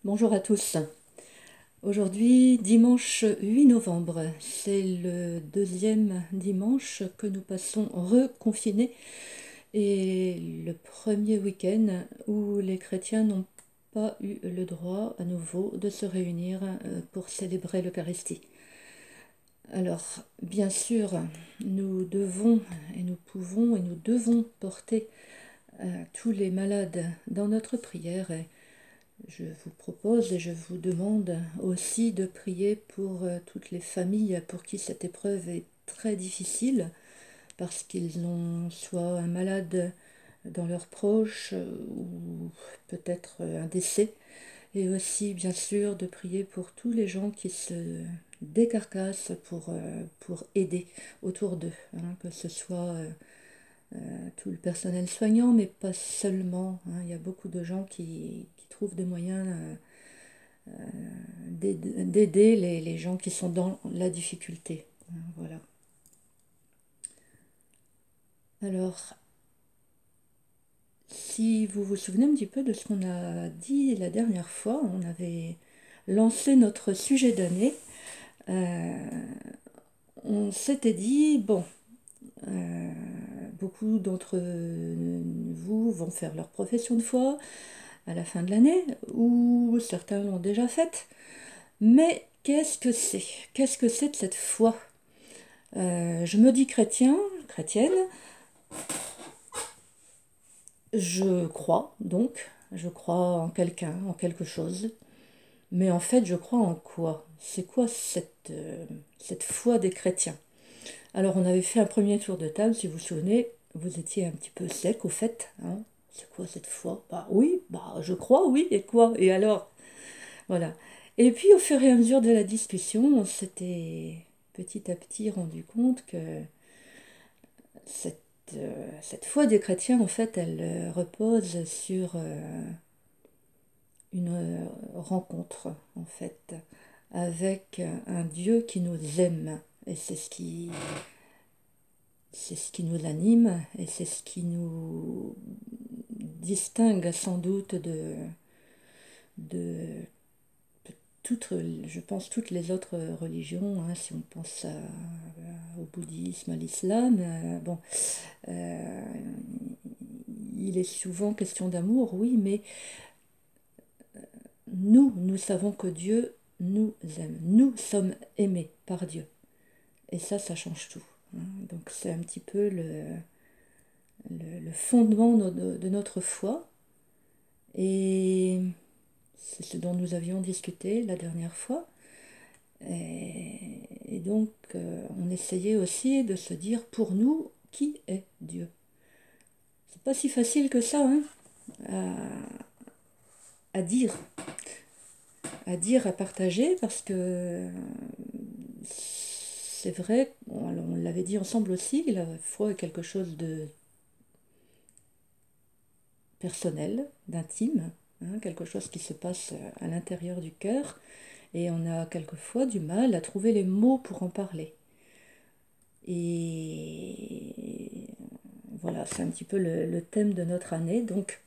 Bonjour à tous. Aujourd'hui, dimanche 8 novembre, c'est le deuxième dimanche que nous passons reconfinés et le premier week-end où les chrétiens n'ont pas eu le droit à nouveau de se réunir pour célébrer l'Eucharistie. Alors, bien sûr, nous devons et nous pouvons et nous devons porter tous les malades dans notre prière. Et je vous propose et je vous demande aussi de prier pour toutes les familles pour qui cette épreuve est très difficile, parce qu'ils ont soit un malade dans leurs proches ou peut-être un décès, et aussi bien sûr de prier pour tous les gens qui se décarcassent pour aider autour d'eux, hein, que ce soit tout le personnel soignant, mais pas seulement, hein. Il y a beaucoup de gens qui trouvent des moyens d'aider les gens qui sont dans la difficulté. Voilà. Alors, si vous vous souvenez un petit peu de ce qu'on a dit la dernière fois, on avait lancé notre sujet d'année. Euh, on s'était dit, bon, beaucoup d'entre vous vont faire leur profession de foi à la fin de l'année, ou certains l'ont déjà faite. Mais qu'est-ce que c'est? Qu'est-ce que c'est de cette foi? Je me dis chrétienne, je crois donc, je crois en quelqu'un, en quelque chose, mais en fait je crois en quoi? C'est quoi cette foi des chrétiens? Alors on avait fait un premier tour de table, si vous vous souvenez, vous étiez un petit peu sec au fait, hein. C'est quoi cette foi? Bah oui, bah je crois, oui, et quoi? Et alors? Voilà. Et puis au fur et à mesure de la discussion, on s'était petit à petit rendu compte que cette, cette foi des chrétiens, en fait, elle repose sur une rencontre, en fait, avec un Dieu qui nous aime. Et c'est ce qui nous anime et c'est ce qui nous distingue sans doute de toutes, je pense, toutes les autres religions, hein, si on pense au bouddhisme, à l'islam. Bon, euh, il est souvent question d'amour, oui, mais nous savons que Dieu nous aime. Nous sommes aimés par Dieu. Et ça change tout, hein. Donc c'est un petit peu le fondement de notre foi. Et c'est ce dont nous avions discuté la dernière fois. Et donc on essayait aussi de se dire pour nous, qui est Dieu? C'est pas si facile que ça, hein, à dire, à partager, parce que c'est vrai, on l'avait dit ensemble aussi, la foi est quelque chose de personnel, d'intime, hein, quelque chose qui se passe à l'intérieur du cœur, et on a quelquefois du mal à trouver les mots pour en parler. Et voilà, c'est un petit peu le thème de notre année, donc